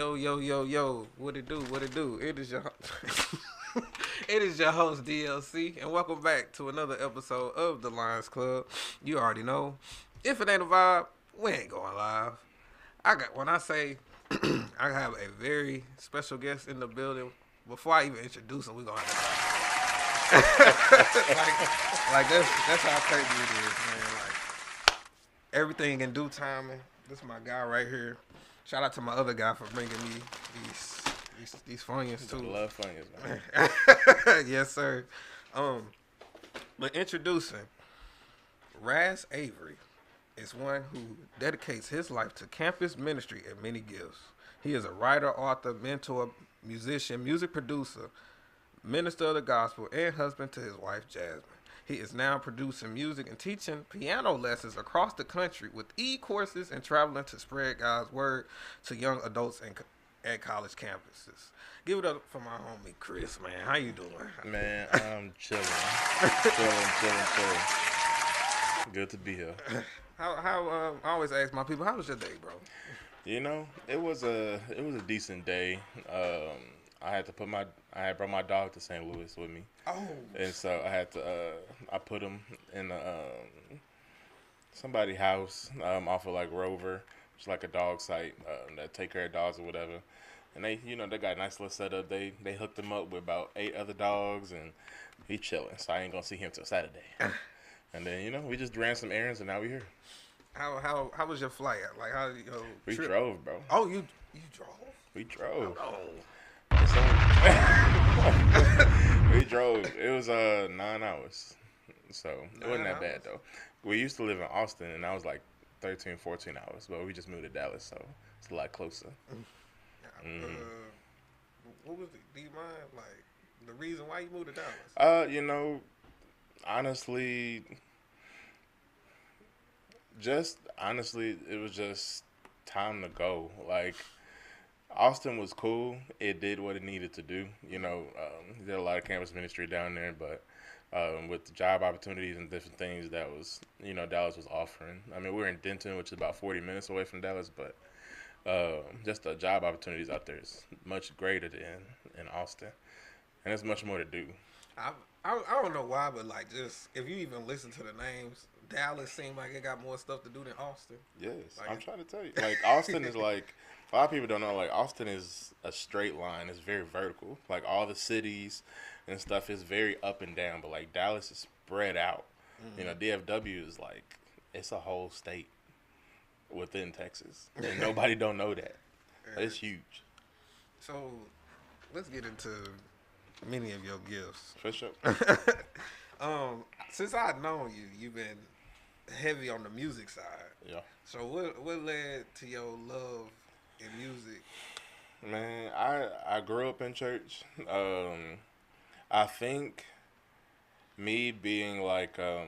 Yo, yo, yo, yo, what it do, what it do? It is your it is your host DLC, and welcome back to another episode of the Lions Club. You already know, if it ain't a vibe, we ain't going live. When I say I have a very special guest in the building. Before I even introduce him, we gonna have to like that's how crazy it is, man. Like everything in due timing. This is my guy right here. Shout out to my other guy for bringing me these Funyuns too. I love Funyuns, man. Yes, sir. But introducing Raze Avery is one who dedicates his life to campus ministry and many gifts. He is a writer, author, mentor, musician, music producer, minister of the gospel, and husband to his wife Jasmine. He is now producing music and teaching piano lessons across the country with e-courses and traveling to spread God's word to young adults at college campuses. Give it up for my homie Chris, man. How you doing? Man, I'm chilling. chilling. Good to be here. I always ask my people, how was your day, bro? You know, it was a decent day. I had brought my dog to St. Louis with me. Oh. And so I had to I put him in somebody's house off of like Rover, which is like a dog site that take care of dogs or whatever. And they got a nice little setup. They hooked him up with about 8 other dogs, and he chilling. So I ain't gonna see him till Saturday. And then we just ran some errands, and now we here. How was your flight? Like how we trip? drove, bro. Oh, you drove? We drove. Oh. We drove. It was 9 hours. So it wasn't that bad though. We used to live in Austin, and that was like 13, 14 hours, but we just moved to Dallas, so it's a lot closer. What was do you mind like the reason why you moved to Dallas? Honestly, it was just time to go. Like, Austin was cool. It did what it needed to do. Did a lot of campus ministry down there, but with the job opportunities and different things that was, Dallas was offering. I mean, we're in Denton, which is about 40 minutes away from Dallas, but just the job opportunities out there is much greater than in Austin, and there's much more to do. I don't know why, but like just if you even listen to the names, Dallas seemed like it got more stuff to do than Austin. Yes, like, I'm trying to tell you. Like Austin is like a lot of people don't know. Like Austin is a straight line. It's very vertical. Like all the cities and stuff is very up and down. But like Dallas is spread out. Mm-hmm. DFW is like it's a whole state within Texas, and nobody don't know that. It's huge. So let's get into many of your gifts. For sure. Since I've known you, you've been heavy on the music side. Yeah. So what led to your love in music? Man, I grew up in church. I think me being like, I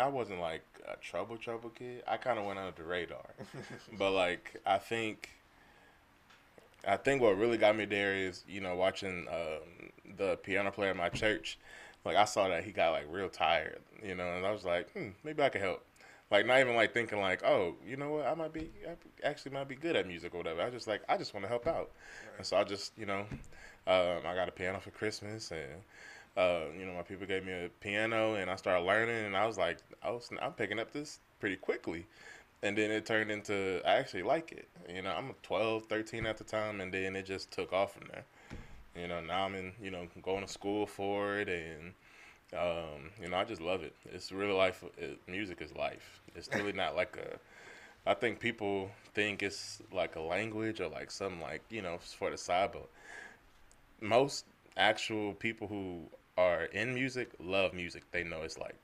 wasn't like a trouble kid. I kind of went under the radar. But like, I think what really got me there is, watching the piano player at my church. Like, I saw that he got, like, real tired, and I was like, maybe I could help. Like, not even, like, thinking, like, oh, you know what, I might be good at music or whatever. I just want to help out. Right. And so I just, I got a piano for Christmas, and, my people gave me a piano, and I started learning, and I was like, I'm picking up this pretty quickly. And then it turned into, I actually like it. I'm 12, 13 at the time, and then it just took off from there. Now I'm in, going to school for it, and, I just love it. It's really life. Music is life. It's really not like I think people think it's like a language or like something like, for the side, but most actual people who are in music love music. They know it's like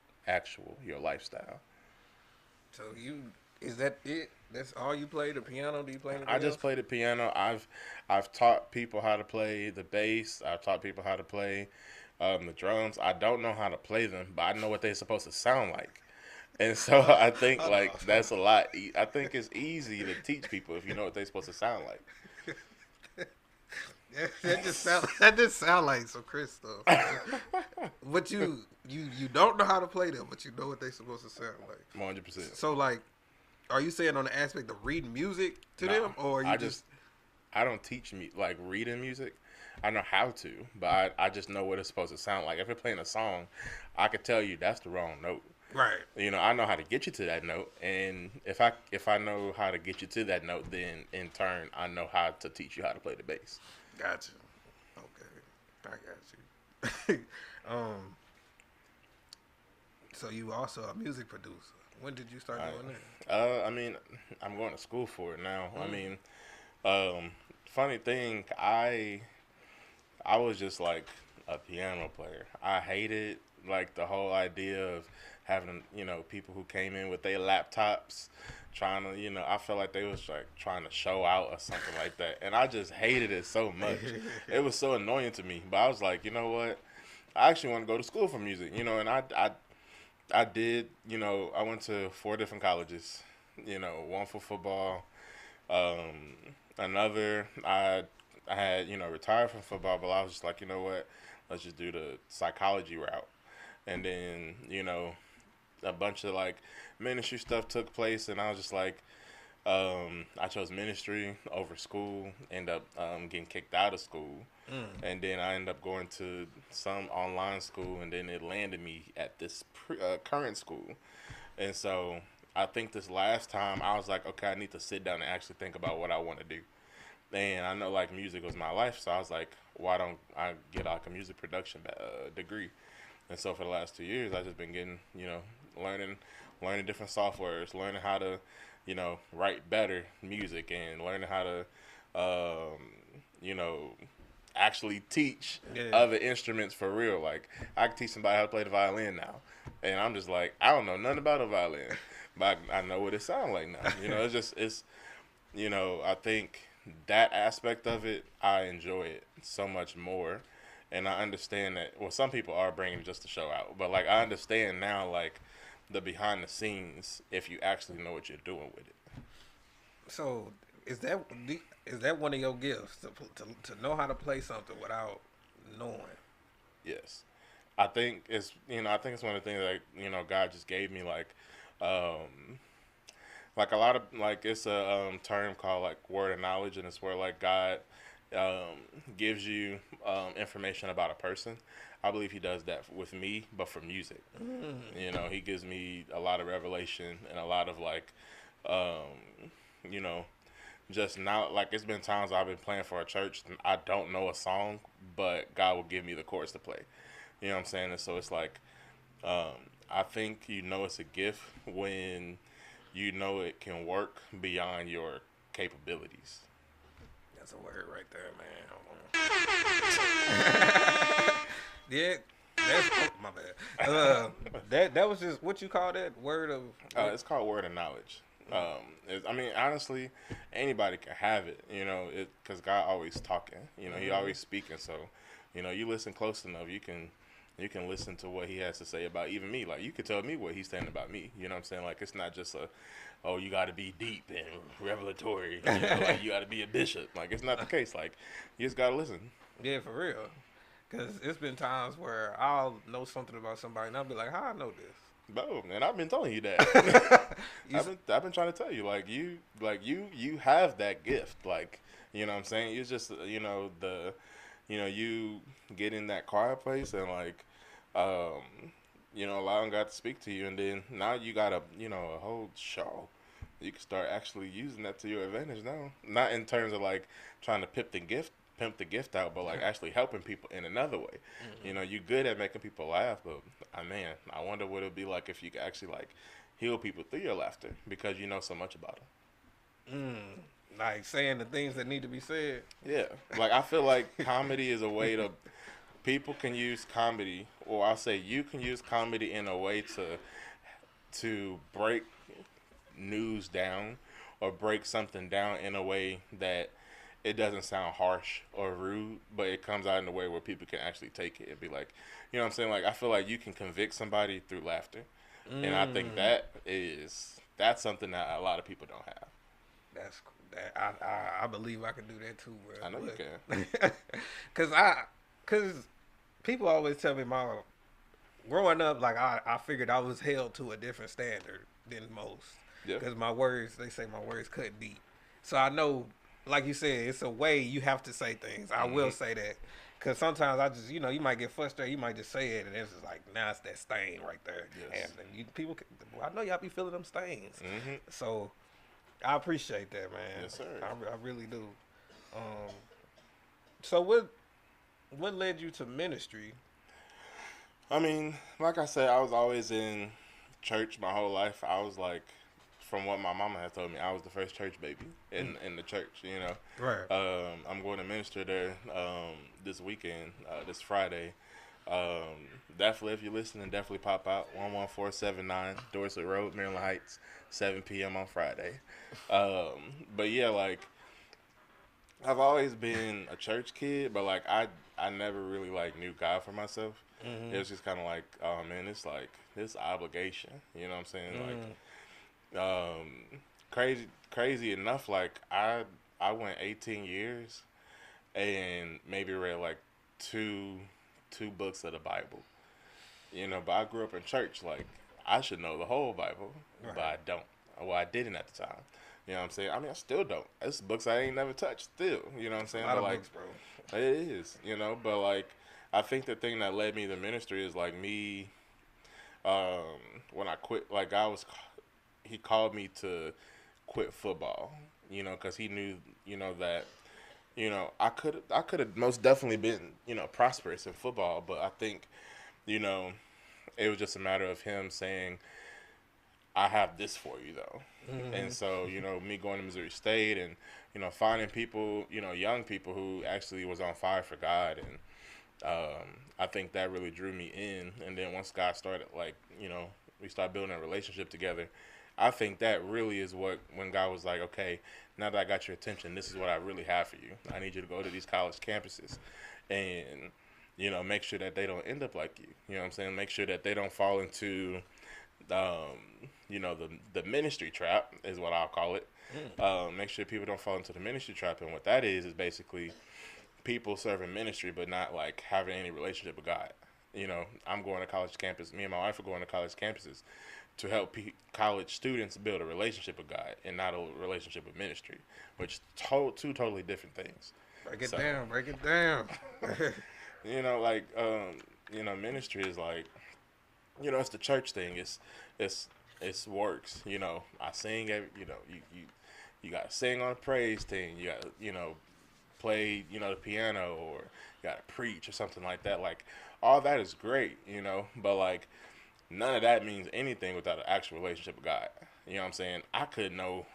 your lifestyle. So is that it? That's all you play, the piano? Do you play anything I just play the piano. I've taught people how to play the bass. I've taught people how to play the drums. I don't know how to play them, but I know what they're supposed to sound like. And so I think that's a lot. I think it's easy to teach people if you know what they're supposed to sound like. That just sound like some Chris stuff. But you don't know how to play them, but you know what they're supposed to sound like. 100%. So like, are you saying on the aspect of reading music to them, or you I don't teach me like reading music. I know how to, but I just know what it's supposed to sound like. If you're playing a song, I could tell you that's the wrong note. Right. You know, I know how to get you to that note, and if I know how to get you to that note, then in turn I know how to teach you how to play the bass. Gotcha. Okay, I got you. So you also a music producer. When did you start doing that? I mean, I'm going to school for it now. I mean, funny thing, I was just like a piano player. I hated like the whole idea of having, people who came in with their laptops trying to, I felt like they was like trying to show out or something like that. And I just hated it so much. It was so annoying to me. But I was like, you know what? I actually want to go to school for music, and I did, I went to 4 different colleges, one for football, another, I had, retired from football, but I was just like, you know what, let's just do the psychology route. And then, a bunch of like ministry stuff took place, and I was just like, I chose ministry over school, end up getting kicked out of school. And then I ended up going to some online school, and then it landed me at this current school. And so I think this last time I was like, okay, I need to sit down and actually think about what I want to do. And I know like music was my life, so I was like, why don't I get like a music production degree? And so for the last 2 years, I've just been getting, learning different softwares, learning how to, write better music, and learning how to, actually teach other instruments for real. Like, I can teach somebody how to play the violin now. And I'm just like, I don't know nothing about a violin, but I know what it sounds like now. I think that aspect of it, I enjoy it so much more. And I understand that, well, some people are bringing it just to show out. But, like, I understand now, like, the behind the scenes if you actually know what you're doing with it. So, is that one of your gifts, to know how to play something without knowing? Yes. I think it's one of the things that, God just gave me, like a lot of, like, it's a term called, like, word of knowledge, and it's where, like, God gives you information about a person. I believe he does that with me, but for music. He gives me a lot of revelation and a lot of, like, just now, like, it's been times I've been playing for a church and I don't know a song, but God will give me the chords to play. You know what I'm saying? And so it's like, I think it's a gift when it can work beyond your capabilities. That's a word right there, man. Yeah, that's my bad. That was just what you call that word of. It's called word of knowledge. Honestly, anybody can have it. Because God always talking. He always speaking. So, you listen close enough, you can listen to what he has to say about even me. Like, you could tell me what he's saying about me. You know what I'm saying? Like, it's not just you got to be deep and revelatory. Like, you got to be a bishop. Like, it's not the case. Like, you just got to listen. Yeah, for real. Because it's been times where I'll know something about somebody and I'll be like, how I know this? Bro, and I've been telling you that. I've been trying to tell you, you have that gift. Like, you know what I'm saying? It's just, you get in that quiet place and, like, allowing God to speak to you, and then now you got a whole show. You can start actually using that to your advantage now. Not in terms of, like, trying to pimp the gift out, but, like, actually helping people in another way. You're good at making people laugh, but I wonder what it'd be like if you could actually, like, heal people through your laughter because you know so much about them. Like saying the things that need to be said. Yeah, like, I feel like comedy is a way to. People can use comedy, or I'll say you can use comedy in a way to break news down or break something down in a way that it doesn't sound harsh or rude, but it comes out in a way where people can actually take it and be like, you know what I'm saying? Like, I feel like you can convict somebody through laughter. And I think that's something that a lot of people don't have. That's I believe I can do that too, bro. I know you can. Cause people always tell me growing up, like, I figured I was held to a different standard than most. Yeah. Cause they say my words cut deep. So I know like you said, it's a way you have to say things. I will say that. Because sometimes I just, you might get frustrated. You might just say it, and it's just like, now it's that stain right there. Yes. And I know y'all be feeling them stains. Mm-hmm. So I appreciate that, man. Yes, sir. I really do. So what led you to ministry? I mean, like I said, I was always in church my whole life. I was like, from what my mama had told me, I was the first church baby in the church. Right. I'm going to minister there this weekend, this Friday. Definitely, if you're listening, definitely pop out 11479 Dorset Road, Maryland Heights, 7 p.m. on Friday. But yeah, like I've always been a church kid, but like I never really like knew God for myself. It was just kind of like, oh man, it's like this obligation. You know what I'm saying? Like, crazy enough. Like I went 18 years and maybe read like two books of the Bible. But I grew up in church. Like I should know the whole Bible, but I don't. Well, I didn't at the time. You know what I'm saying? I mean, I still don't. It's books I ain't never touched still. You know what I'm saying? A lot but of like, books, bro. it is. But like, I think the thing that led me to ministry is like me. When I quit, like he called me to quit football. Because he knew, that, I could have most definitely been, prosperous in football, but I think, it was just a matter of him saying, I have this for you though. And so, me going to Missouri State and, finding people, young people who actually was on fire for God. And I think that really drew me in. And then once God started, like, we started building a relationship together. I think that really is when God was like, okay, now that I got your attention, this is what I really have for you. I need you to go to these college campuses and, make sure that they don't end up like you. You know what I'm saying? Make sure that they don't fall into, the ministry trap is what I'll call it. Make sure people don't fall into the ministry trap. And what that is basically people serving ministry but not like having any relationship with God. I'm going to college campus. Me and my wife are going to college campuses to help college students build a relationship with God and not a relationship with ministry, which two totally different things. Break it down. Break it down. Ministry is like, it's the church thing. It's works. I sing every. You got to sing on a praise team. You got to play the piano, or you got to preach or something like that. Like all that is great, but like none of that means anything without an actual relationship with God. You know what I'm saying? I could know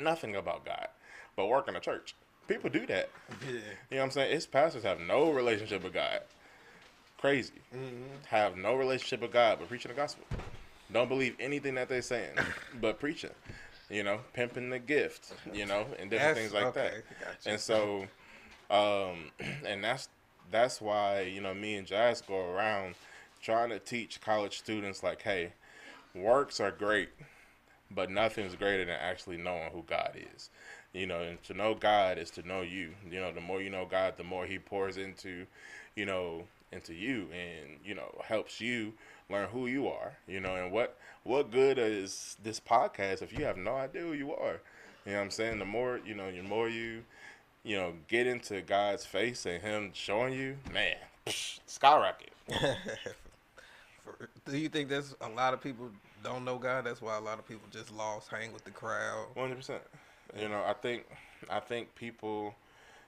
nothing about God, but work in a church. People do that. Yeah. You know what I'm saying? It's pastors have no relationship with God. Crazy. Have no relationship with God, but preaching the gospel. Don't believe anything that they're saying, but preaching. Pimping the gift, and different things like that. Gotcha. And so, and that's why, me and Jazz go around trying to teach college students like, hey, works are great, but nothing's greater than actually knowing who God is. And to know God is to know you. The more you know God, the more he pours into you, and, helps you learn who you are, and what good is this podcast if you have no idea who you are? You know what I'm saying? The more, the more you get into God's face and him showing you, man, skyrocket. Do you think that's a lot of people don't know God? That's why a lot of people just lost, hang with the crowd. 100%. I think people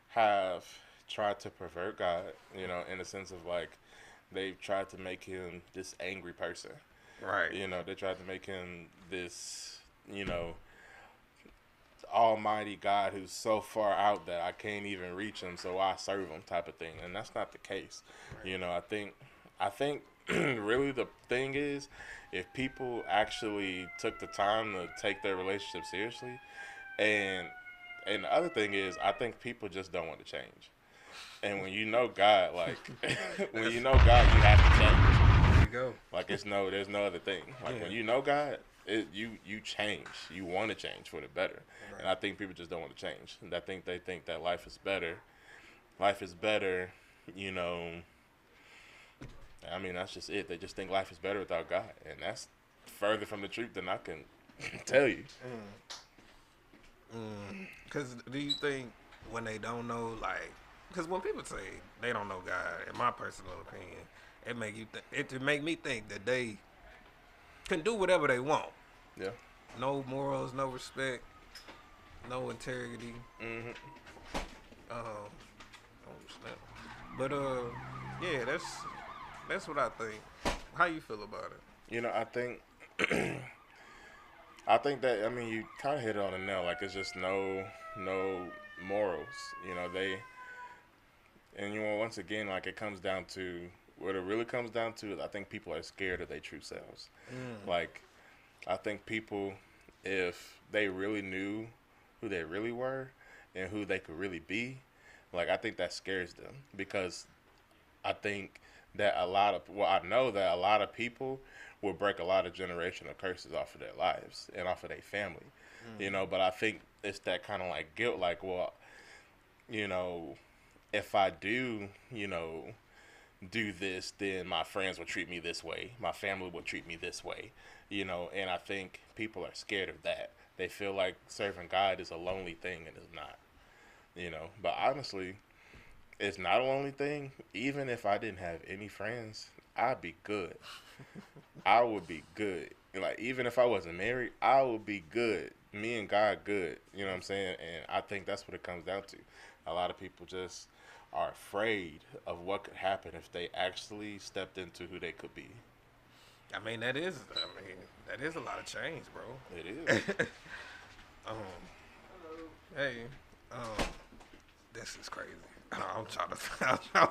have tried to pervert God, in the sense of like they've tried to make him this angry person. Right. They tried to make him this, almighty God who's so far out that I can't even reach him, so I serve him type of thing. And that's not the case. Right. I think really the thing is, if people actually took the time to take their relationship seriously, and the other thing is, I think people just don't want to change. And when you know God, like when you know God, you have to change. There you go. Like there's no other thing. Like when you know God, you change. You want to change for the better. Right. And I think people just don't want to change. And they think that life is better. Life is better, I mean, that's just it. They just think life is better without God, and that's further from the truth than I can tell you. Cause do you think when they don't know, like, cause when people say they don't know God, in my personal opinion, it make me think that they can do whatever they want. Yeah. No morals, no respect, no integrity. Hmm. Um, oh snap. But yeah, that's what I think. How you feel about it? You know, I think that I mean you kind of hit it on the nail. Like it's just no morals. You know they and you know once again like it comes down to what it really comes down to. Is I think people are scared of their true selves. Mm. Like I think people, if they really knew who they really were and who they could really be, like I think that scares them because I think that I know that a lot of people will break a lot of generational curses off of their lives and off of their family, you know. But I think it's that kind of like guilt, like, well, you know, if I do, you know, do this, then my friends will treat me this way, my family will treat me this way, you know. And I think people are scared of that. They feel like serving God is a lonely thing, and it's not, you know. But honestly, it's not a lonely thing. Even if I didn't have any friends, I'd be good. I would be good. Like even if I wasn't married, I would be good. Me and God good. You know what I'm saying? And I think that's what it comes down to. A lot of people just are afraid of what could happen if they actually stepped into who they could be. That is a lot of change, bro. It is. um, hey, um, this is crazy. I'm trying to,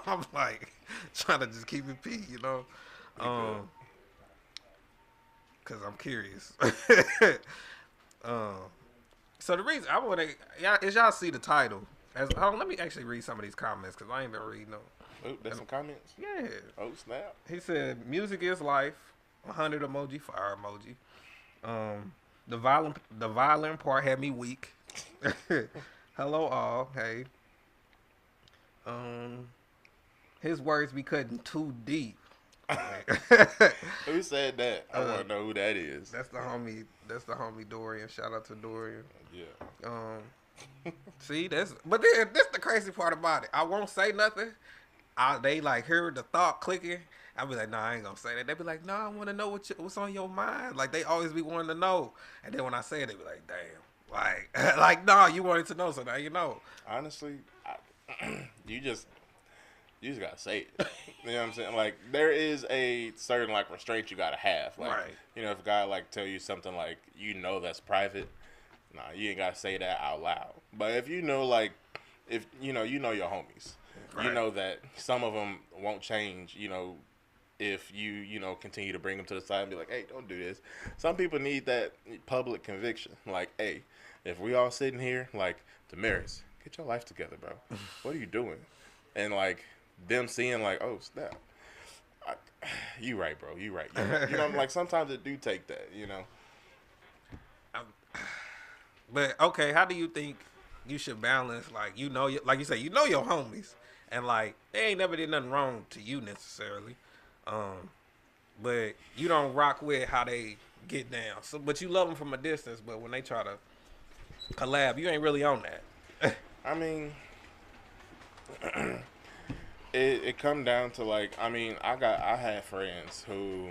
I'm like trying to just keep it P, you know, cause I'm curious. um, so the reason I want to, y'all see the title. Let me actually read some of these comments because I ain't been reading them. Oh, there's some comments. Yeah. Oh snap. He said, "Music is life." 100 emoji, fire emoji. The violin part had me weak. Hello all. Hey. His words be cutting too deep. Who said that? I want to know who that is. That's the homie. That's the homie Dorian. Shout out to Dorian. Yeah. See, that's the crazy part about it. I won't say nothing. They like hear the thought clicking. I'll be like, nah, I ain't gonna say that. They be like, nah, I want to know what's on your mind. Like they always be wanting to know. And then when I say it, they be like, damn, like, like, nah, you wanted to know, so now you know. Honestly, you just gotta say it. You know what I'm saying? Like there is a certain like restraint you gotta have. Like, right. You know, if a guy like tell you something like you know that's private, nah, you ain't gotta say that out loud. But if you know, like, if you know your homies, right. You know that some of them won't change. You know, if you know continue to bring them to the side and be like, hey, don't do this. Some people need that public conviction. Like, hey, if we all sitting here, like, Damaris, get your life together, bro. What are you doing? And like them seeing like, oh snap, you right, bro. You right. You know, like sometimes it do take that. You know. But okay, how do you think you should balance, like, you know, like you say, you know your homies, and like they ain't never did nothing wrong to you necessarily, but you don't rock with how they get down. So, but you love them from a distance. But when they try to collab, you ain't really on that. I mean, it come down to like, I mean, I had friends who,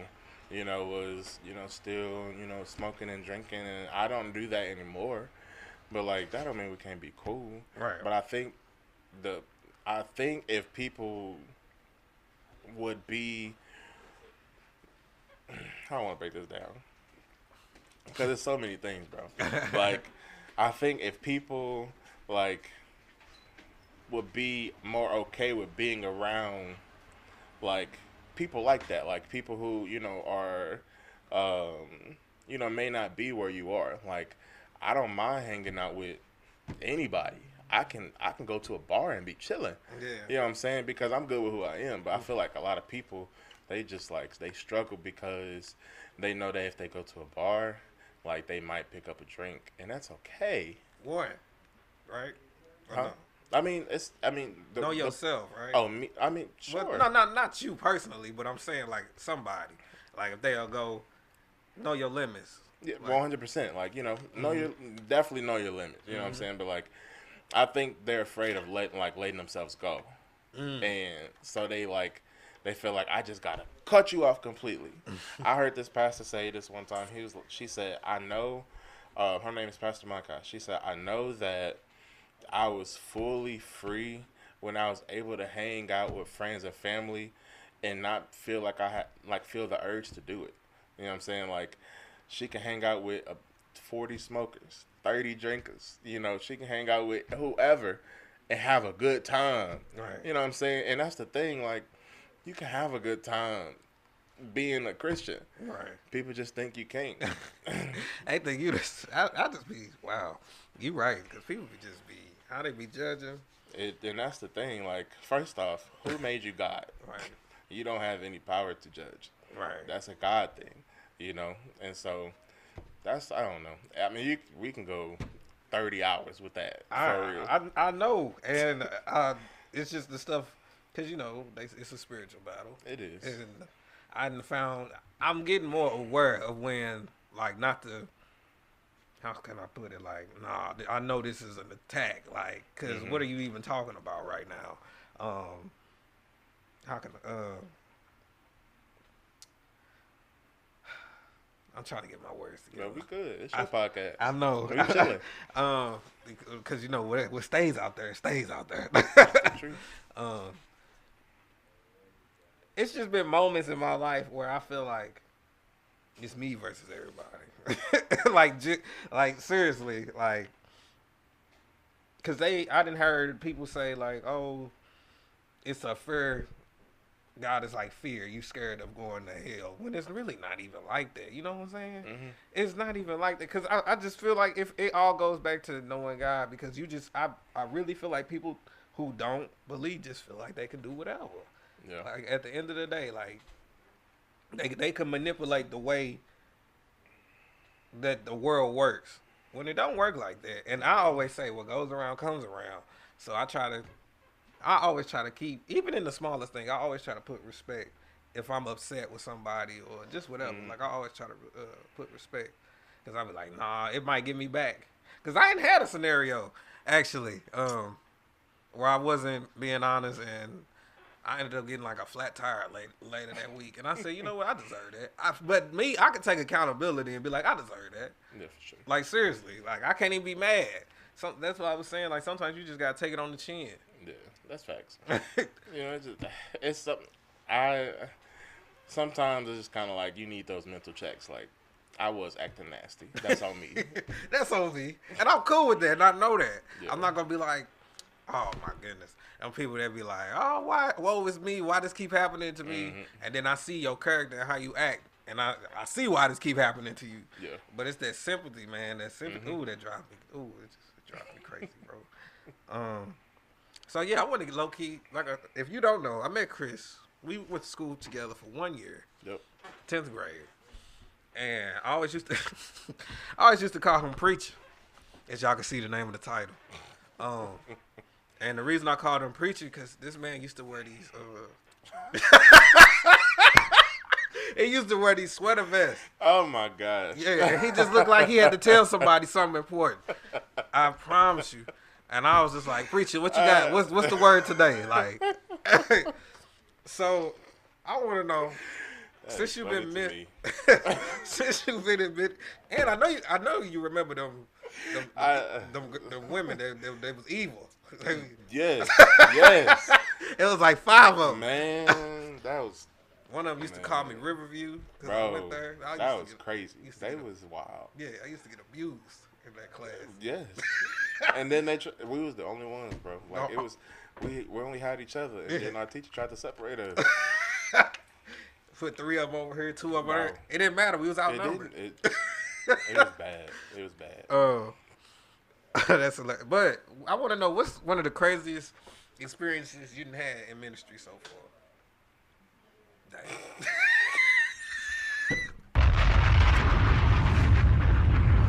you know, was, you know, still, you know, smoking and drinking, and I don't do that anymore. But like that don't mean we can't be cool. Right. But I think if people would be, I don't want to break this down because there's so many things, bro. Like, I think if people like would be more okay with being around like people like that, like people who, you know, are you know, may not be where you are. Like, I don't mind hanging out with anybody. I can go to a bar and be chilling. Yeah. You know what I'm saying? Because I'm good with who I am. But I feel like a lot of people, they just like, they struggle because they know that if they go to a bar, like they might pick up a drink, and that's okay. What? Right? Huh? No? Know yourself, right? Oh, me. I mean, sure. Well, no, not you personally, but I'm saying like somebody. Like if they'll go, know your limits. Yeah, 100%. Like, you know, definitely know your limits. You know what I'm saying? But like, I think they're afraid of letting themselves go, and so they feel like I just gotta cut you off completely. I heard this pastor say this one time. She said, I know, her name is Pastor Micah. She said, I know that I was fully free when I was able to hang out with friends and family, and not feel like I had feel the urge to do it. You know what I'm saying? Like, she can hang out with 40 smokers, 30 drinkers. You know, she can hang out with whoever and have a good time. Right. You know what I'm saying? And that's the thing. Like, you can have a good time being a Christian. Right. People just think you can't. I think you just, I just be, wow, you right, because people be just be, how they be judging. And that's the thing. Like, first off, who made you God? Right. You don't have any power to judge. Right. That's a God thing, you know? And so, I don't know. I mean, we can go 30 hours with that. For real. I know, and it's just the stuff, because, you know, it's a spiritual battle. It is. And I'm getting more aware of when, like, not to, how can I put it? Like, nah, I know this is an attack. Like, because what are you even talking about right now? How can I'm trying to get my words together. No, we good. It's your podcast. I know. We chilling. Because, you know, what stays out there, stays out there. True. It's just been moments in my life where I feel like it's me versus everybody. like seriously, like, cause I didn't heard people say like, oh, it's a fear. God is like fear. You scared of going to hell when it's really not even like that. You know what I'm saying? Mm-hmm. It's not even like that. Cause I just feel like if it all goes back to knowing God, because I really feel like people who don't believe just feel like they can do whatever. Yeah. Like, at the end of the day, like, they can manipulate the way that the world works when it don't work like that. And I always say, what goes around comes around. So I always try to keep, even in the smallest thing, I always try to put respect if I'm upset with somebody or just whatever. Like, I always try to put respect, because I be like, nah, it might get me back. Because I ain't had a scenario, actually, where I wasn't being honest, and I ended up getting like a flat tire later that week. And I said, you know what? I deserve that. But I could take accountability and be like, I deserve that. Yeah, for sure. Like, seriously. Like, I can't even be mad. That's what I was saying. Like, sometimes you just got to take it on the chin. Yeah, that's facts. You know, it's something. Sometimes it's just kind of like you need those mental checks. Like, I was acting nasty. That's on me. That's on me. And I'm cool with that. And I know that. Yeah. I'm not going to be like, oh, my goodness. And people that be like, oh, why? Woe is me. Why this keep happening to me? Mm-hmm. And then I see your character and how you act, and I see why this keep happening to you. Yeah. But it's that sympathy, man. That sympathy. Mm-hmm. Ooh, that drives me. Ooh, it drives me crazy, bro. So yeah, I want to get low key. Like, if you don't know, I met Chris. We went to school together for 1 year. Yep. 10th grade. And I always used to call him Preacher, as y'all can see the name of the title. And the reason I called him Preacher, because this man used to wear these, he used to wear these sweater vests. Oh, my gosh. Yeah, he just looked like he had to tell somebody something important. I promise you. And I was just like, Preacher, what you got? What's the word today? Like, so I want to know, since you've been and I know you remember them women that was evil. Yes. It was like 5 of them. Man, that was. One of them used to call me Riverview. Bro, I went there. That was crazy. They was wild. Yeah, I used to get abused in that class. Yes. And then we was the only ones, bro. Like, it was, we only had each other, and then our teacher tried to separate us. Put 3 of them over here, 2 of them over there. It didn't matter. We was outnumbered. It was bad. It was bad. Oh. That's hilarious. But I want to know, what's one of the craziest experiences you done had in ministry so far?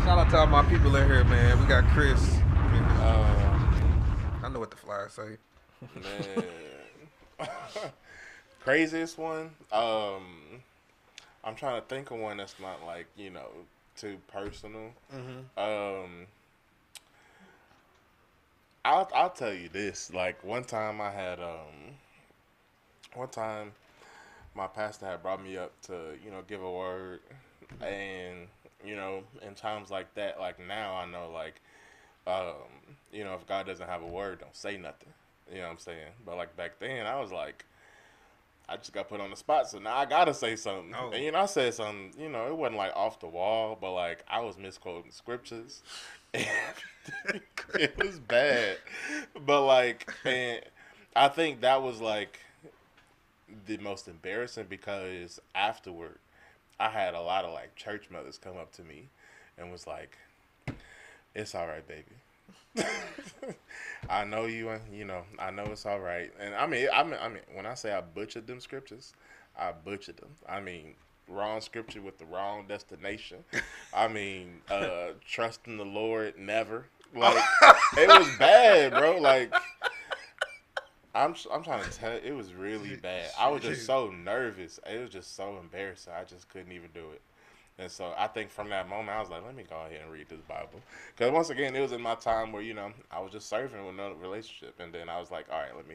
Shout out to all my people in here, man. We got Chris. I know what the flyers say. Man. Craziest one? I'm trying to think of one that's not, like, you know, too personal. Mm-hmm. I'll tell you this. Like one time my pastor had brought me up to give a word, and in times like that, like now I know like if God doesn't have a word, don't say nothing. You know what I'm saying? But like back then, I was like, I just got put on the spot, so now I gotta say something. Oh. And I said something. It wasn't like off the wall, but like I was misquoting scriptures. It was bad, but like, and I think that was like the most embarrassing because afterward, I had a lot of like church mothers come up to me and was like, "It's all right, baby." I know I know it's all right. And I mean, when I say I butchered them scriptures, I butchered them. I mean, wrong scripture with the wrong destination. I mean, trust in the Lord never. Like, it was bad, bro. Like, I'm trying to tell you, it was really bad. I was just so nervous. It was just so embarrassing. I just couldn't even do it. And so I think from that moment, I was like, let me go ahead and read this Bible. Because once again, it was in my time where, I was just serving with no relationship. And then I was like, all right, let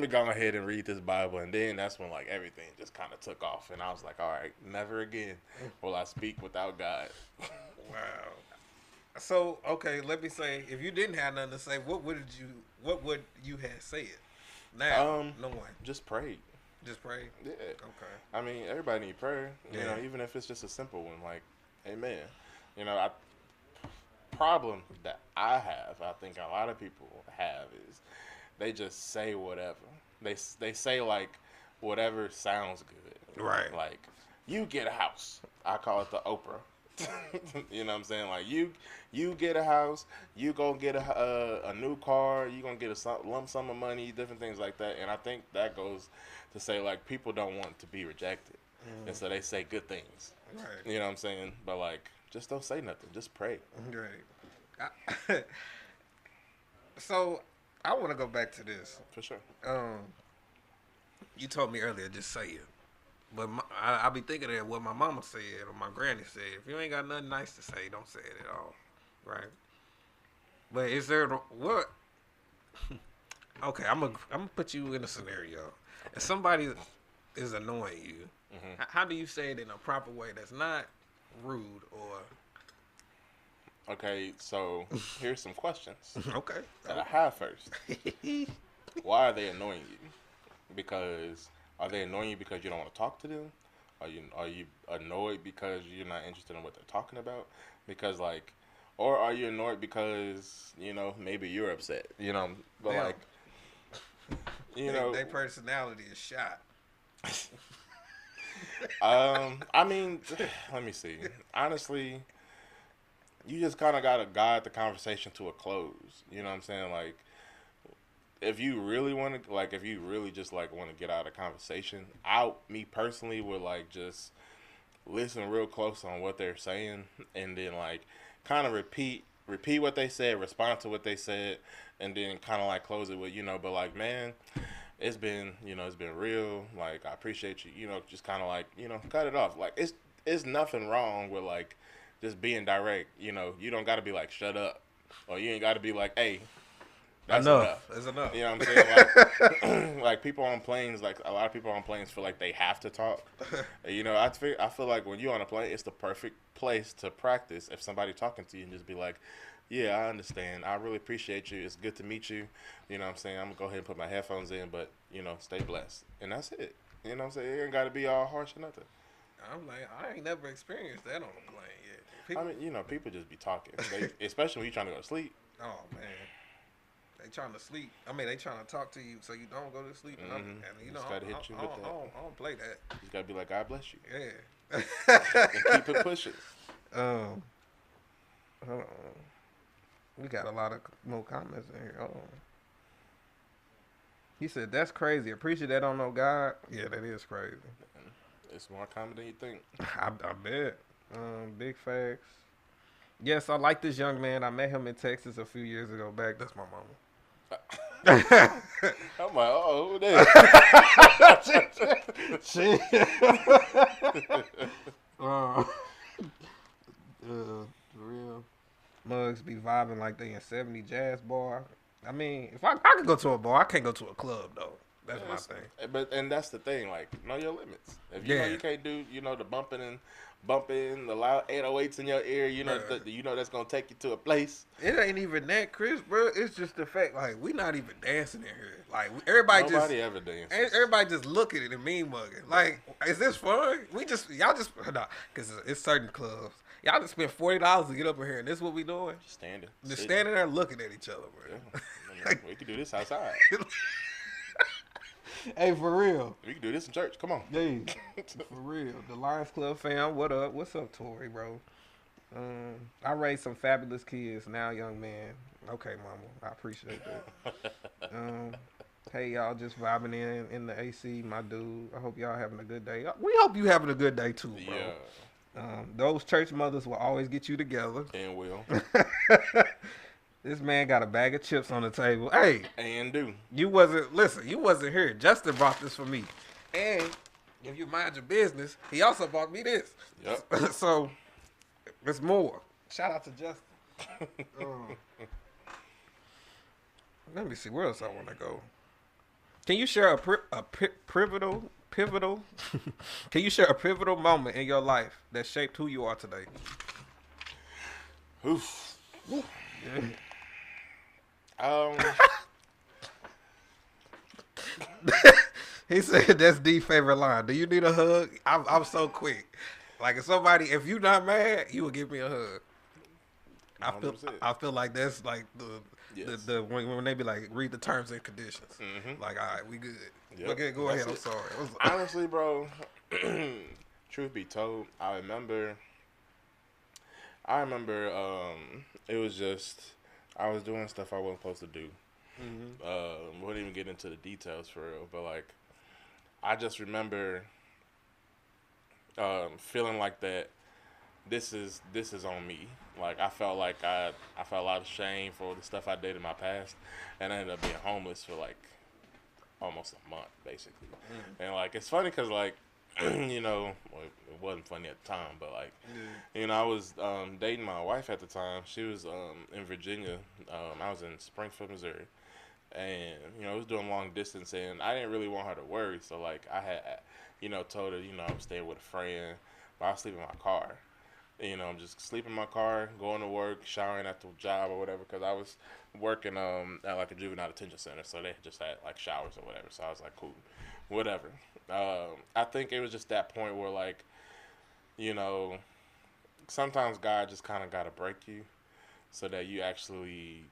me go ahead and read this Bible. And then that's when, like, everything just kind of took off. And I was like, all right, never again will I speak without God. Wow. So, okay, let me say, if you didn't have nothing to say, what would you have said? Now, no one. Just prayed. Just pray? Yeah. Okay. I mean, everybody need prayer. Even if it's just a simple one, like, amen. Problem that I have, I think a lot of people have, is they just say whatever. They say, like, whatever sounds good. Right. Like, you get a house. I call it the Oprah. You know what I'm saying? Like, you get a house, you gonna get a new car, you gonna get a lump sum of money, different things like that. And I think that goes to say, like, people don't want to be rejected, and so they say good things. Right. You know what I'm saying? But like, just don't say nothing. Just pray. Right. So I want to go back to this. For sure. You told me earlier, just say it. But I be thinking of what my mama said or my granny said. If you ain't got nothing nice to say, don't say it at all. Right? But is there what? Okay, I'm gonna put you in a scenario. If somebody is annoying you, how do you say it in a proper way that's not rude or? Okay, so here's some questions. Okay. That I have first. Why are they annoying you? Because are they annoying you because you don't want to talk to them? Are you annoyed because you're not interested in what they're talking about? Because like, or are you annoyed because maybe you're upset? But Damn. like, their personality is shot. I mean, let me see. Honestly, you just kind of gotta guide the conversation to a close. You know what I'm saying? Like, if you really want to, like, if you really just like want to get out of the conversation, me personally would like just listen real close on what they're saying, and then like kind of repeat what they said, respond to what they said, and then kind of like close it with but like, man, it's been it's been real. Like, I appreciate you. Just kind of like cut it off. Like, it's nothing wrong with like just being direct. You don't got to be like shut up, or you ain't got to be like, hey. That's enough. That's enough. You know what I'm saying? Like people on planes, like a lot of people on planes feel like they have to talk. I feel like when you're on a plane, it's the perfect place to practice. If somebody talking to you and just be like, yeah, I understand. I really appreciate you. It's good to meet you. You know what I'm saying? I'm going to go ahead and put my headphones in, but, stay blessed. And that's it. You know what I'm saying? It ain't got to be all harsh or nothing. I'm like, I ain't never experienced that on a plane yet. I mean, people just be talking. Especially when you're trying to go to sleep. Oh, man. They trying to sleep. I mean, they trying to talk to you so you don't go to sleep. And I don't play that. You just got to be like, God bless you. Yeah. And keep it pushing. Hold on. We got a lot of more comments in here. Hold on. He said, that's crazy. Appreciate that don't know God. Yeah, that is crazy. It's more common than you think. I bet. Big facts. Yes, I like this young man. I met him in Texas a few years ago back. That's my mama. I'm like, oh, who that? For real. Mugs be vibing like they in 70 jazz bar. I mean, if I could go to a bar, I can't go to a club though. That's my thing. And that's the thing, like, know your limits. If you know you can't do, the bumping, the loud 808s in your ear, that's gonna take you to a place. It ain't even that, Chris, bro. It's just the fact, like, we not even dancing in here. Like, Nobody ever dances. Everybody just look at it and mean mugging. Like, is this fun? Y'all just, nah, because it's certain clubs. Y'all just spend $40 to get up in here, and this is what we doing? Just standing. Just standing there looking at each other, bro. Yeah. We can do this outside. Hey, for real. We can do this in church. Come on. Hey, for real. The Lions Club fam, what up? What's up, Tori, bro? I raised some fabulous kids, now young man. Okay, mama. I appreciate that. Hey, y'all just vibing in the AC, my dude. I hope y'all having a good day. We hope you having a good day, too, bro. Yeah. Those church mothers will always get you together. And will. This man got a bag of chips on the table. Hey. And do. You wasn't here. Justin brought this for me. And if you mind your business, he also bought me this. Yep. So, it's more. Shout out to Justin. Let me see. Where else I want to go? Can you share a pivotal Can you share a pivotal moment in your life that shaped who you are today? Oof. Yeah. He said that's the favorite line. Do you need a hug? I'm so quick. Like if you not mad, you will give me a hug. I feel like that's like the when they be like, read the terms and conditions. Mm-hmm. Like, all right, we good. Yep. Okay, go ahead. I'm sorry. Honestly, bro, truth be told, I remember it was just I was doing stuff I wasn't supposed to do. Mm-hmm. Wouldn't even get into the details for real, but like I just remember feeling like that this is on me. Like I felt like I felt a lot of shame for the stuff I did in my past, and I ended up being homeless for like almost a month basically. Mm-hmm. And like it's funny because like it wasn't funny at the time, but like I was dating my wife at the time. She was in Virginia. I was in Springfield, Missouri. And, I was doing long distance, and I didn't really want her to worry. So, like, I had, told her, I'm staying with a friend, but I was sleeping in my car. I'm just sleeping in my car, going to work, showering at the job or whatever, because I was working at, like, a juvenile detention center. So they just had, like, showers or whatever. So I was like, cool, whatever. I think it was just that point where, like, sometimes God just kind of got to break you so that you actually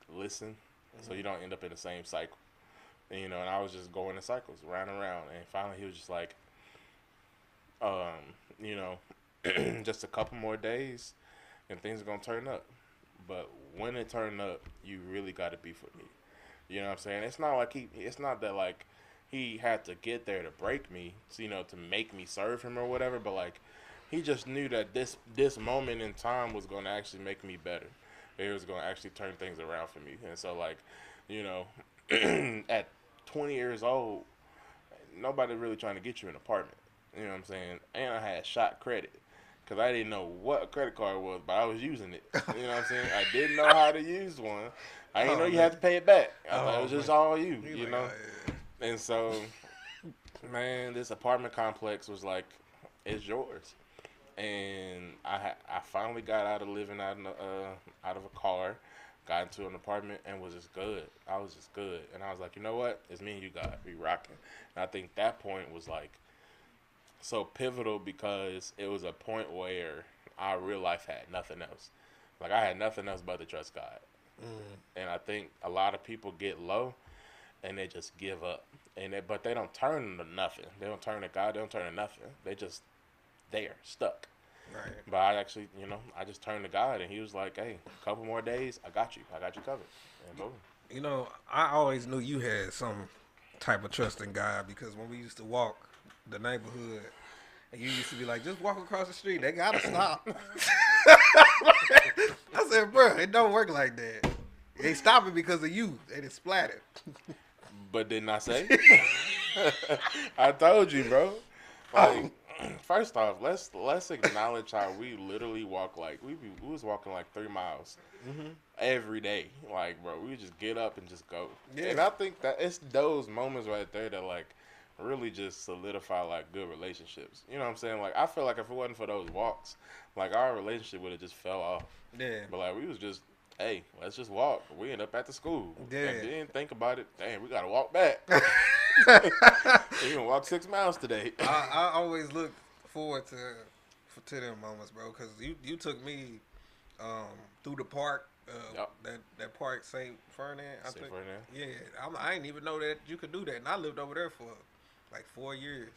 listen. So you don't end up in the same cycle. And I was just going in cycles, round and round. And finally he was just like, just a couple more days and things are going to turn up. But when it turned up, you really got to be for me. You know what I'm saying? It's not like it's not that like he had to get there to break me, to make me serve him or whatever. But like he just knew that this moment in time was going to actually make me better. It was going to actually turn things around for me. And so, like, at 20 years old, nobody really trying to get you an apartment. You know what I'm saying? And I had shot credit because I didn't know what a credit card was, but I was using it. You know what I'm saying? I didn't know how to use one. I didn't know you had to pay it back. I thought it was just all you, you know? And so, man, this apartment complex was like, it's yours. And I finally got out of living out of a car, got into an apartment, and was just good. I was just good. And I was like, you know what? It's me and you, God. We rocking. And I think that point was like so pivotal because it was a point where our real life had nothing else. Like I had nothing else but to trust God. And I think a lot of people get low and they just give up. But they don't turn to nothing. They don't turn to God. They don't turn to nothing. They just there, stuck. Right. But I actually, I just turned to God, and he was like, hey, a couple more days, I got you covered. And boom. I always knew you had some type of trust in God because when we used to walk the neighborhood, and you used to be like, just walk across the street, they gotta stop. I said, bro, it don't work like that. They stopping because of you. They just splattered. But didn't I say? I told you, bro. Like, First off, let's acknowledge how we literally walk like we was walking like 3 miles every day. Like, bro, we just get up and just go. Yeah. And I think that it's those moments right there that like really just solidify like good relationships. You know what I'm saying? Like, I feel like if it wasn't for those walks, like our relationship would have just fell off. Yeah. But like we was just, hey, let's just walk. We end up at the school. Yeah. And then think about it. Damn, we gotta walk back. You gonna walk 6 miles today. I always look forward to them moments, bro, because you took me through the park, Yep. that park St. Ferdinand. St. Ferdinand. Yeah, I didn't even know that you could do that, and I lived over there for like 4 years,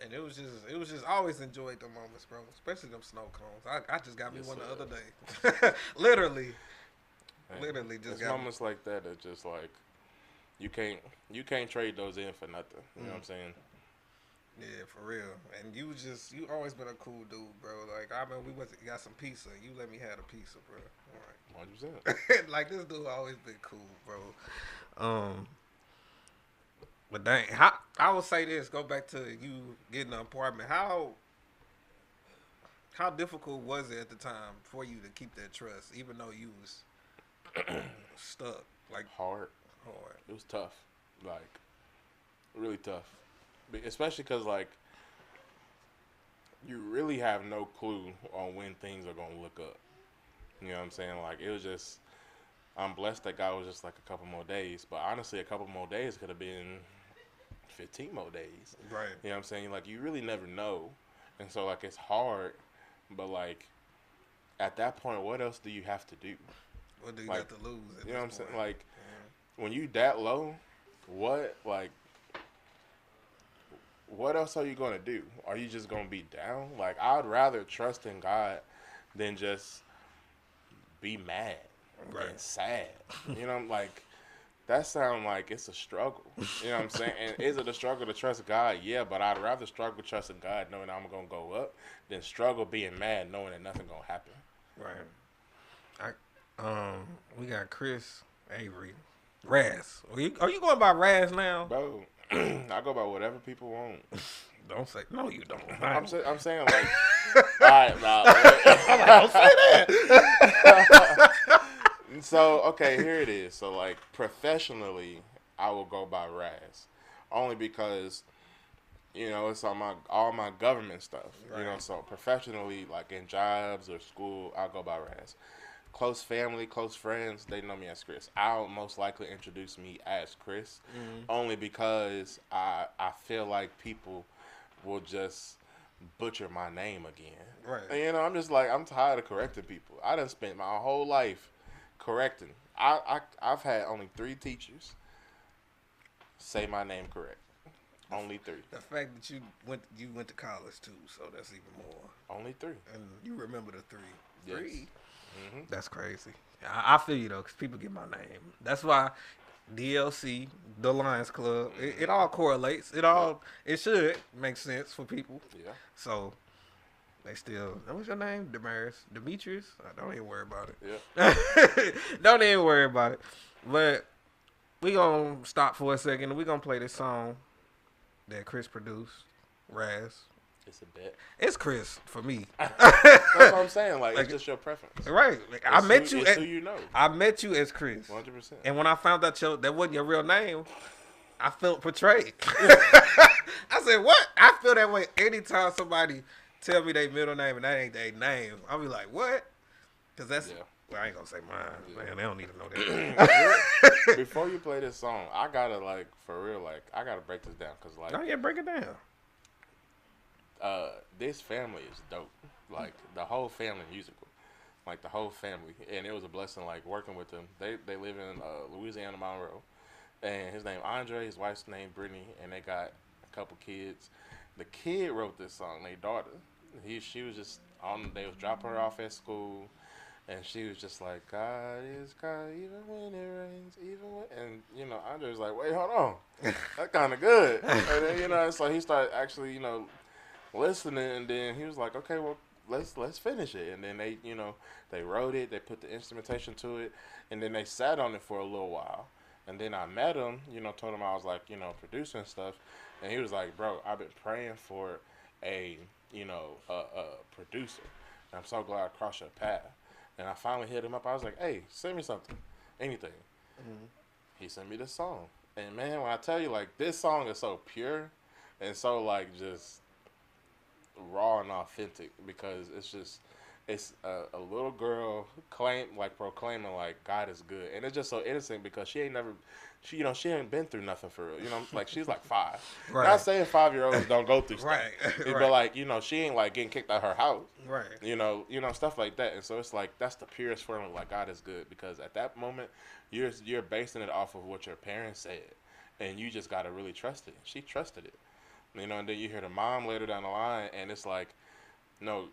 and it was just I always enjoyed the moments, bro, especially them snow cones. I just got me one the other day, literally just it's got moments like that that just like you can't trade those in for nothing. You know what I'm saying? Yeah, for real. And you always been a cool dude, bro. Like, I remember got some pizza. You let me have a pizza, bro. All right. 100%. Like, this dude always been cool, bro. But dang, I will say this. Go back to you getting an apartment. How difficult was it at the time for you to keep that trust, even though you was stuck? Like, Hard. It was tough. Like, really tough. Especially because, like, you really have no clue on when things are going to look up. You know what I'm saying? Like, it was just, I'm blessed that God was just like a couple more days. But honestly, a couple more days could have been 15 more days. right. You know what I'm saying? Like, you really never know. And so, like, it's hard. But, like, at that point, what else do you have to do? What do you Like, got to lose? You know what I'm saying? Like, when you that low, what else are you going to do? Are you just going to be down? Like, I'd rather trust in God than just be mad and sad. You know, like, that sound like it's a struggle. You know what I'm saying? And is it a struggle to trust God? Yeah, but I'd rather struggle trusting God knowing I'm going to go up than struggle being mad knowing that nothing going to happen. Right. We got Chris Avery. Raze. Are you going by Raze now? Bro, I go by whatever people want. Don't say no. You don't. I'm saying like, all right, bro. Don't say that. So okay, here it is. So like professionally, I will go by Raze, only because it's on all my government stuff. Right. So professionally, like in jobs or school, I'll go by Raze. Close family, close friends, they know me as Chris. I'll most likely introduce me as Chris, only because I feel like people will just butcher my name again. Right. And, I'm just like, I'm tired of correcting people. I done spent my whole life correcting. I've had only 3 teachers say my name correct. Only 3. The fact that you went to college too, so that's even more. Only 3. And you remember the 3. Yes. 3. That's crazy. I feel you though, because people get my name. That's why DLC, the Lions Club, it all correlates. It should make sense for people. Yeah. So they still. What's your name? Demetrius. Don't even worry about it. Yeah. Don't even worry about it. But we gonna stop for a second and we gonna play this song that Chris produced, Raze. It's a bet. It's Chris for me. That's what I'm saying. Like it's just your preference. Right. Like, I met you. It's who you know. I met you as Chris. 100%. And when I found out that wasn't your real name, I felt betrayed. I said, "What?" I feel that way anytime somebody tell me their middle name and that ain't their name. I'll be like, "What?" Because that's. Yeah. Well, I ain't gonna say mine. Yeah. Man, they don't need to know that. Before you play this song, I gotta for real, I gotta break this down because Oh yeah, break it down. This family is dope. Like the whole family musical, like the whole family, and it was a blessing. Like working with them, they live in Louisiana, Monroe, and his name Andre, his wife's name Brittany, and they got a couple kids. The kid wrote this song. Their daughter, she was just they was dropping her off at school. And she was just like, God is God, even when it rains, even when... And, Andre was like, wait, hold on. That's kind of good. And then, so he started actually, listening. And then he was like, okay, well, let's finish it. And then they, they wrote it. They put the instrumentation to it. And then they sat on it for a little while. And then I met him, told him I was like, producer and stuff. And he was like, bro, I've been praying for a a producer. And I'm so glad I crossed your path. And I finally hit him up. I was like, hey, send me something, anything. Mm-hmm. He sent me this song, and man, when I tell you, like, this song is so pure and so like just raw and authentic, because it's a little girl proclaiming like God is good, and it's just so innocent because she ain't never, she ain't been through nothing for real, like she's like 5. Right. Not saying 5-year-olds don't go through stuff, Right. but like she ain't like getting kicked out of her house, Right. Stuff like that. And so it's like that's the purest form of like God is good, because at that moment you're basing it off of what your parents said, and you just gotta really trust it. She trusted it. And then you hear the mom later down the line, and it's like, no,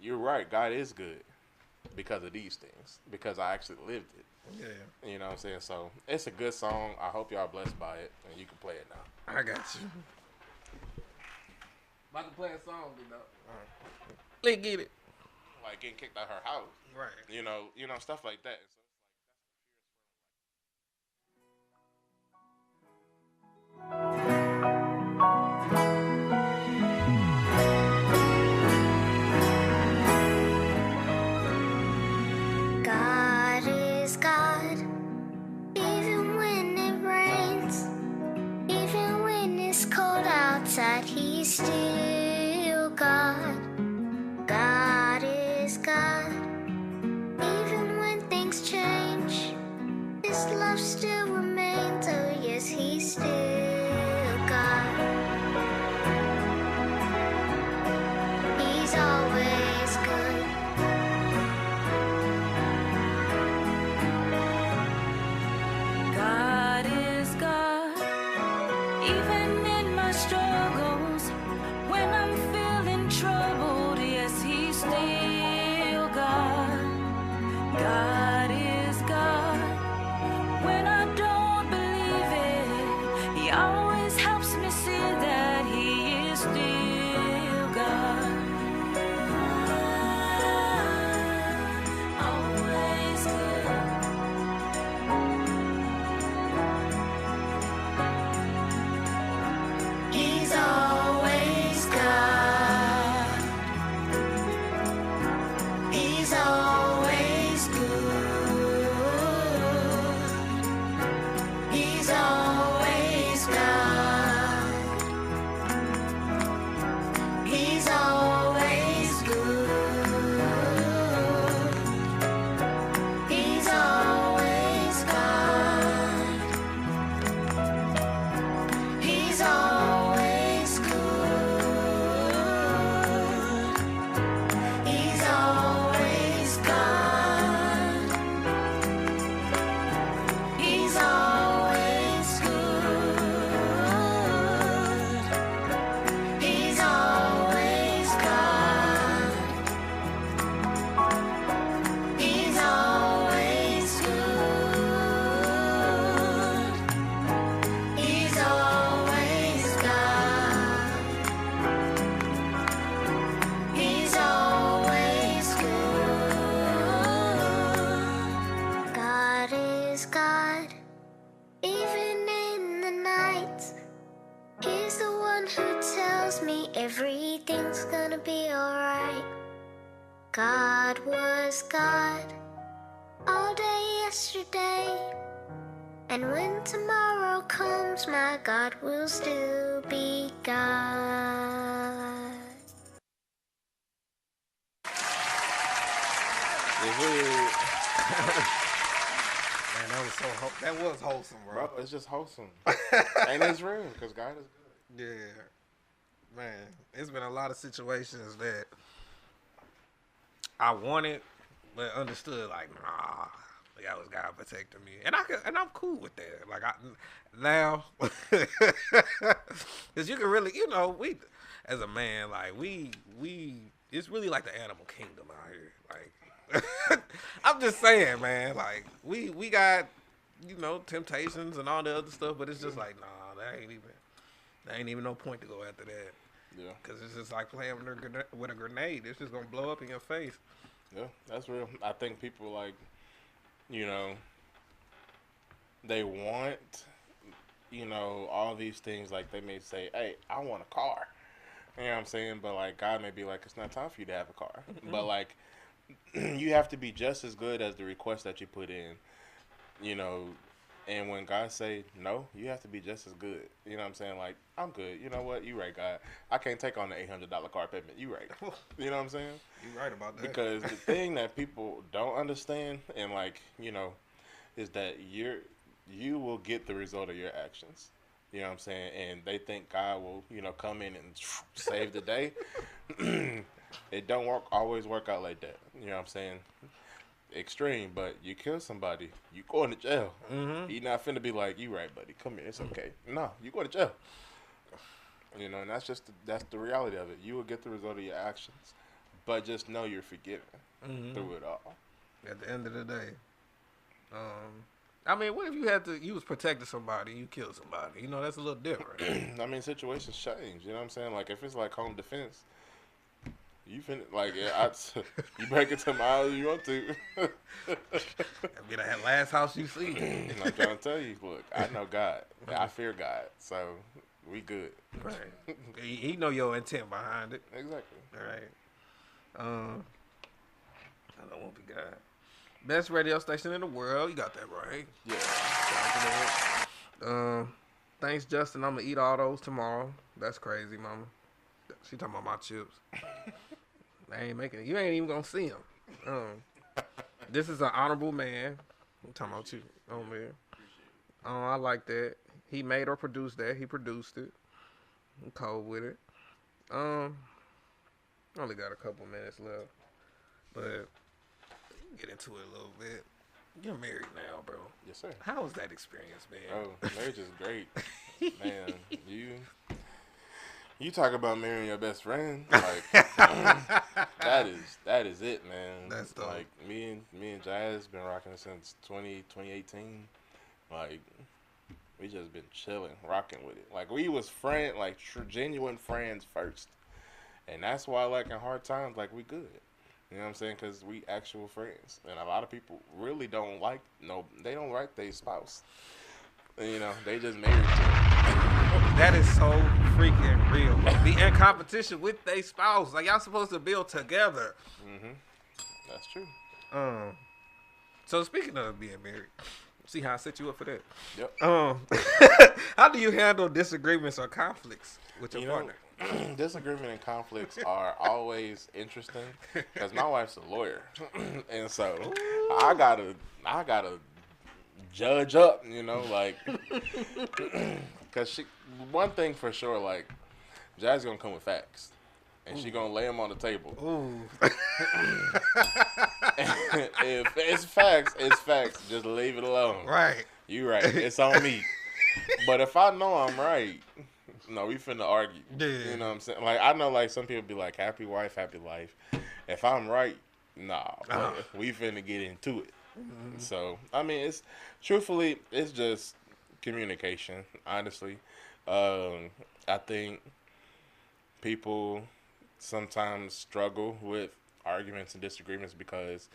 you're right. God is good because of these things, because I actually lived it. Yeah. You know what I'm saying? So it's a good song. I hope y'all blessed by it, and you can play it now. I got you. About to play a song, you know. Let's get it. Like getting kicked out of her house. Right. Stuff like that. God is God, even when it rains, even when it's cold outside, He's still God. God is God, even when things change, His love still remains. Oh yes, He's still God. He's always good. God is God, even in my struggles. When I'm feeling troubled, yes, He's still God. God is God. When I don't believe it, He always helps me see that He is still God. Always good. He's always God. He's always good. He's always God. He's always good. He's always God. He's always good. He's always God. He's always good. He's always God. He's always good. He's always God. He's always good. God is God, even in the night. He's the one who tells me everything's gonna be alright. God was God all day yesterday. And when tomorrow comes, my God will still be God. Man, that was wholesome, bro. Bro, it's just wholesome. And it's real, because God is good. Yeah. Man, it's been a lot of situations that I wanted, but understood like, nah, that was God protecting me, and I'm cool with that. Like now, because you can really, we as a man, like we it's really like the animal kingdom out here. Like I'm just saying, man. Like we got temptations and all the other stuff, but it's just like, nah, there ain't even no point to go after that. Yeah. Because it's just like playing with a grenade. It's just going to blow up in your face. Yeah, that's real. I think people like, they want, all these things. Like they may say, hey, I want a car. You know what I'm saying? But like God may be like, it's not time for you to have a car. But like you have to be just as good as the request that you put in, you know. And when God say no, you have to be just as good. You know what I'm saying? Like, I'm good. You know what? You right, God. I can't take on the $800 car payment. You right. You know what I'm saying? You right about that. Because the thing that people don't understand and like, you know, is that you will get the result of your actions. You know what I'm saying? And they think God will, you know, come in and save the day. It don't always work out like that. You know what I'm saying? Extreme, but you kill somebody, you going to jail. He not finna be like, you right, buddy, come here, it's okay. No, you go to jail. You know, and that's the reality of it. You will get the result of your actions, but just know you're forgiven through it all. At the end of the day, I mean, what if you was protecting somebody, you killed somebody? You know, that's a little different. I mean, situations change. You know what I'm saying? Like if it's like home defense. You finna like you break it to miles you want to. Be that last house you see. I'm trying to tell you, look, I know God. I fear God, so we good. Right. He know your intent behind it. Exactly. All right. I don't want to be God. Best radio station in the world. You got that right. Yeah. Thanks, Justin. I'm gonna eat all those tomorrow. That's crazy, mama. She talking about my chips. I ain't making it. You ain't even gonna see him. This is an honorable man. I'm talking about you, man. I like that. He made or produced that. He produced it. I'm cold with it. Only got a couple minutes left, but get into it a little bit. You're married now, bro. Yes, sir. How was that experience, man? Oh, marriage is great, man. You talk about marrying your best friend, like that is it, man. That's dope. Like me and Jazz been rocking since 2018. Like we just been chilling, rocking with it. Like we was genuine friends first, and that's why like in hard times, like we good. You know what I'm saying? Because we actual friends, and a lot of people really don't like they don't like their spouse. You know, they just married to them. That is so freaking real. Be in competition with their spouse. Like y'all supposed to build together. That's true. So speaking of being married, see how I set you up for that. Yep. How do you handle disagreements or conflicts with your partner? Disagreement and conflicts are always interesting because my wife's a lawyer, and so I gotta judge up, you know, like because one thing for sure, like Jazz gonna come with facts, and she gonna lay them on the table. Ooh. If it's facts, it's facts. Just leave it alone. Right. You right. It's on me. But if I know I'm right, no, we finna argue. Yeah. You know what I'm saying? Like I know, like some people be like, "Happy wife, happy life." If I'm right, nah, we finna get into it. So I mean, it's truthfully, it's just communication. Honestly, I think people sometimes struggle with arguments and disagreements because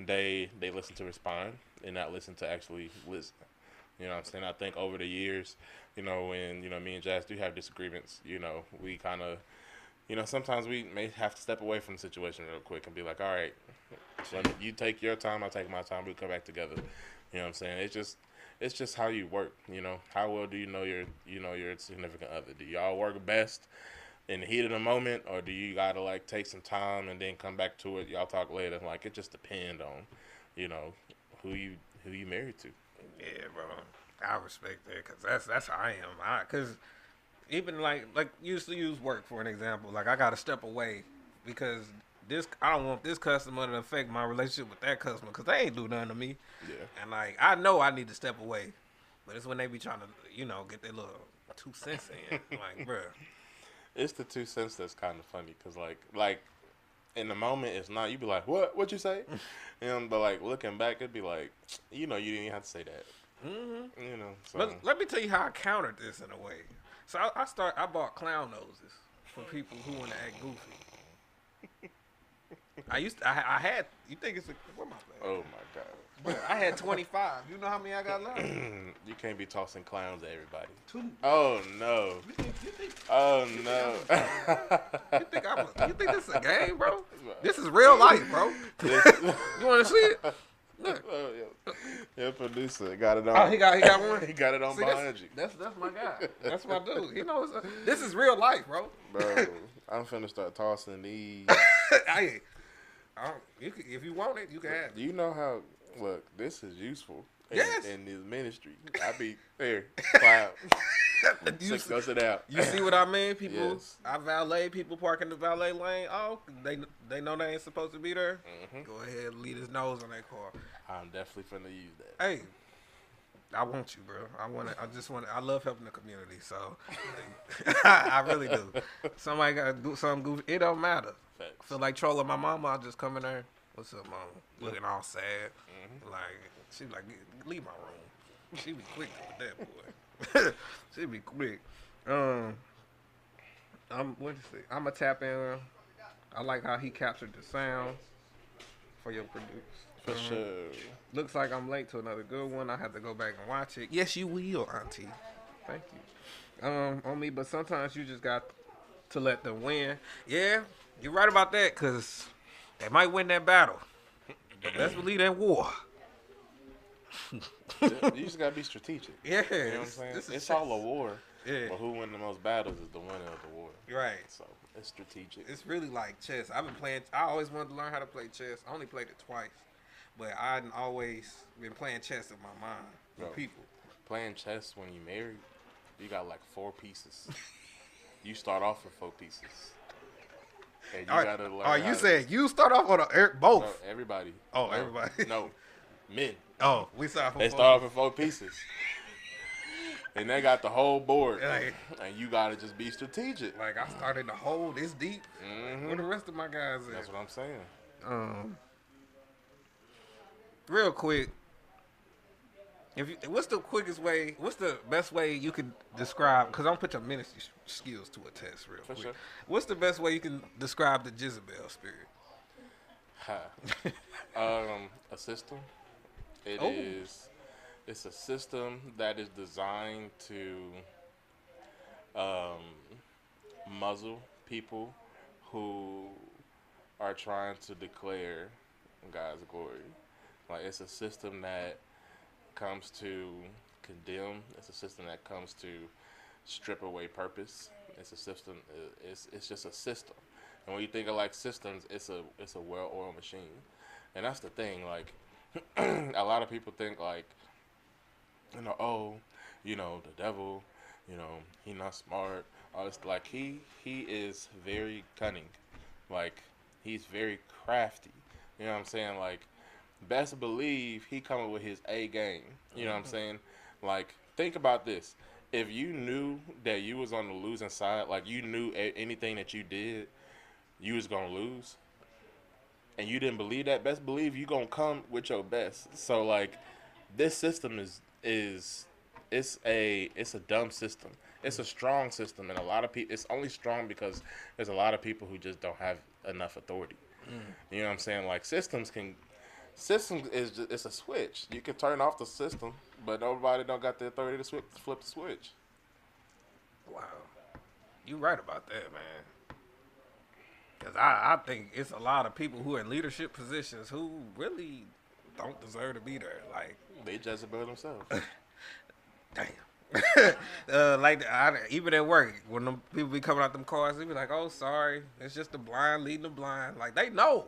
they listen to respond and not listen to actually listen. You know what I'm saying? I think over the years, you know, when, you know, me and Jazz do have disagreements, you know, we kind of, you know, sometimes we may have to step away from the situation real quick and be like, all right, so you take your time, I'll take my time, we'll come back together. You know what I'm saying? It's just how you work, you know. How well do you know your significant other? Do y'all work best in the heat of the moment, or do you gotta like take some time and then come back to it? Y'all talk later. Like it just depends on, you know, who you married to. Yeah, bro. I respect that because that's how I am. Because even like used to use work for an example. Like I got to step away because I don't want this customer to affect my relationship with that customer because they ain't do nothing to me. Yeah. And like I know I need to step away, but it's when they be trying to get their little 2 cents in. Like, bro. It's the 2 cents that's kind of funny because like in the moment it's not. You be like, what you say? But like looking back, it'd be like, you know, you didn't even have to say that. Mm-hmm. You know. So. Let me tell you how I countered this in a way. So I bought clown noses for people who want to act goofy. I had. You think it's where my bag? Oh my god. But I had 25. You know how many I got left? You can't be tossing clowns at everybody. Two. Oh no. You think Oh no. you think this is a game, bro? This is real life, bro. You want to see it? Look. Oh, yeah, producer got it on. Oh, he got one. He got it on See, behind you. That's my guy. That's my dude. He knows this is real life, bro. Bro, I'm finna start tossing these. Hey, if you want it, you can have it. Do you know how? Look, this is useful. Yes. In this ministry, I be there. Cloud. Go sit down. You see what I mean? People, Yes. I valet people park in the valet lane. Oh, they know they ain't supposed to be there. Mm-hmm. Go ahead, leave his nose on that car. I'm definitely finna use that. Hey, I want you, bro. I love helping the community, so I really do. Somebody got to do something goofy. It don't matter. Facts. Feel like trolling my mama, I just come in there. What's up, mama? Looking all sad. Mm-hmm. Like, she like, leave my room. She be quick with that boy. She be quick. I'm a tap in. I like how he captured the sound for your produce. For sure. Looks like I'm late to another good one. I have to go back and watch it. Yes, you will, Auntie. Thank you. On me, but sometimes you just got to let them win. Yeah, you're right about that, because they might win that battle. But best believe that war. You just gotta be strategic. Yeah. You know what I'm saying? It's all a war. Yeah. But who win the most battles is the winner of the war. Right. So it's strategic. It's really like chess. I always wanted to learn how to play chess. I only played it twice. But I'd always been playing chess in my mind with Bro, people. playing chess when you married, you got like 4 pieces. You start off with 4 pieces. And you gotta learn. Are you saying you start off on both? No, everybody. Oh, No, everybody. No, men. Oh, we start from They start off with 4 pieces. And they got the whole board. Like- And you gotta just be strategic. Like, I started to hold this deep. Mhm. Where the rest of my guys at? That's what I'm saying. Real quick, what's the best way you could describe, because I'm going to put your ministry skills to a test real For quick. sure. What's the best way you can describe the Jezebel spirit? A system. Oh. It's a system that is designed to muzzle people who are trying to declare God's glory. Like, it's a system that comes to condemn. It's a system that comes to strip away purpose. It's a system. It's just a system. And when you think of like systems, it's a well-oiled machine. And that's the thing. Like, a lot of people think like, the devil, he not smart. It's like he is very cunning. Like, he's very crafty. You know what I'm saying? Like, best believe he coming with his A game. You know what I'm saying? Like, think about this. If you knew that you was on the losing side, like you knew anything that you did, you was gonna lose, and you didn't believe that, best believe you gonna come with your best. So like, this system it's a dumb system. It's a strong system, and a lot of people. It's only strong because there's a lot of people who just don't have enough authority. You know what I'm saying? Like, systems is just, it's a switch. You can turn off the system, but nobody don't got the authority to flip the switch. Wow. You right about that, man. Because I think it's a lot of people who are in leadership positions who really don't deserve to be there. Like, They Jezebel themselves. damn. Even at work, when them people be coming out them cars, they be like, "Oh, sorry, it's just the blind leading the blind." Like, they know.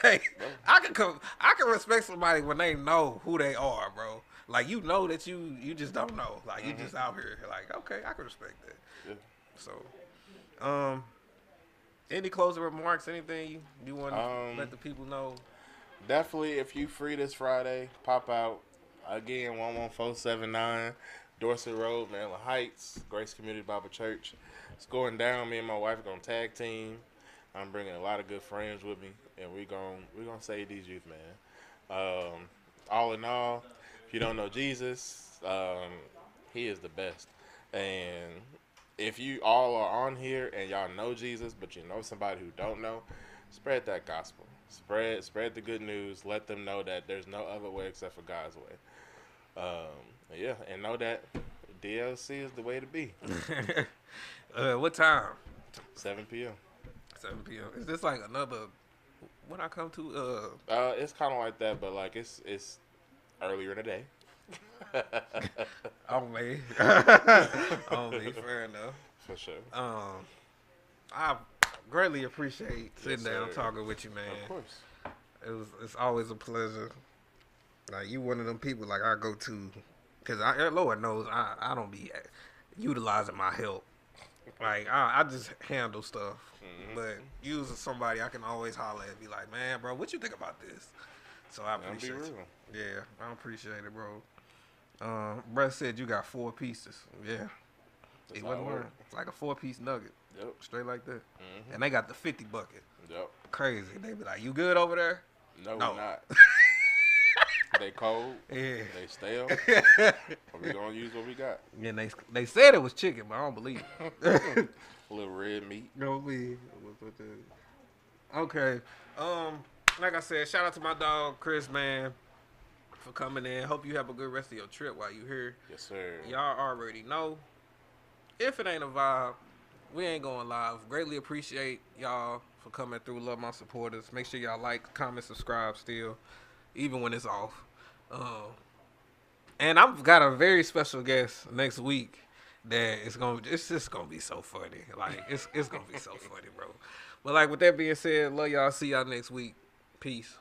Hey, I can respect somebody when they know who they are, bro. Like, that you just don't know. Like, you just out here. Like, okay, I can respect that. Yeah. So, any closing remarks? Anything you want to let the people know? Definitely, if you free this Friday, pop out. Again, 11479 Dorset Road, Maryland Heights, Grace Community Bible Church. It's going down. Me and my wife are going to tag team. I'm bringing a lot of good friends with me, and we're gonna save these youth, man. All in all, if you don't know Jesus, he is the best. And if you all are on here and y'all know Jesus, but you know somebody who don't know, spread that gospel. Spread the good news. Let them know that there's no other way except for God's way. Yeah, and know that DLC is the way to be. What time? 7 p.m. 7 p.m. Is this like another? When I come to It's kind of like that, but like it's earlier in the day. only, only fair enough. For sure. I greatly appreciate sitting down sir. talking with you, man. Of course. It's always a pleasure. Like you, one of them people like I go to, cause Lord knows I don't be utilizing my help. Like I just handle stuff, but you as somebody I can always holler at, be like, man, bro, what you think about this? So I appreciate it. Yeah, I appreciate it, bro. Bruh said you got 4 pieces. Yeah, That's it how wasn't it lying. work. It's like a 4-piece nugget, Yep. straight like that. And they got the 50 bucket. Yep. Crazy. They be like, you good over there? No, No. we're not. They cold. Yeah. They stale. But we gonna use what we got. And they said it was chicken, but I don't believe it. A little red meat. No believe. Okay. Like I said, shout out to my dog Chris, man, for coming in. Hope you have a good rest of your trip while you here. Yes, sir. Y'all already know. If it ain't a vibe, we ain't going live. Greatly appreciate y'all for coming through. Love my supporters. Make sure y'all like, comment, subscribe still, even when it's off. And I've got a very special guest next week that it's just gonna be so funny. Like it's gonna be so funny, bro. But like with that being said, love y'all. See y'all next week. Peace.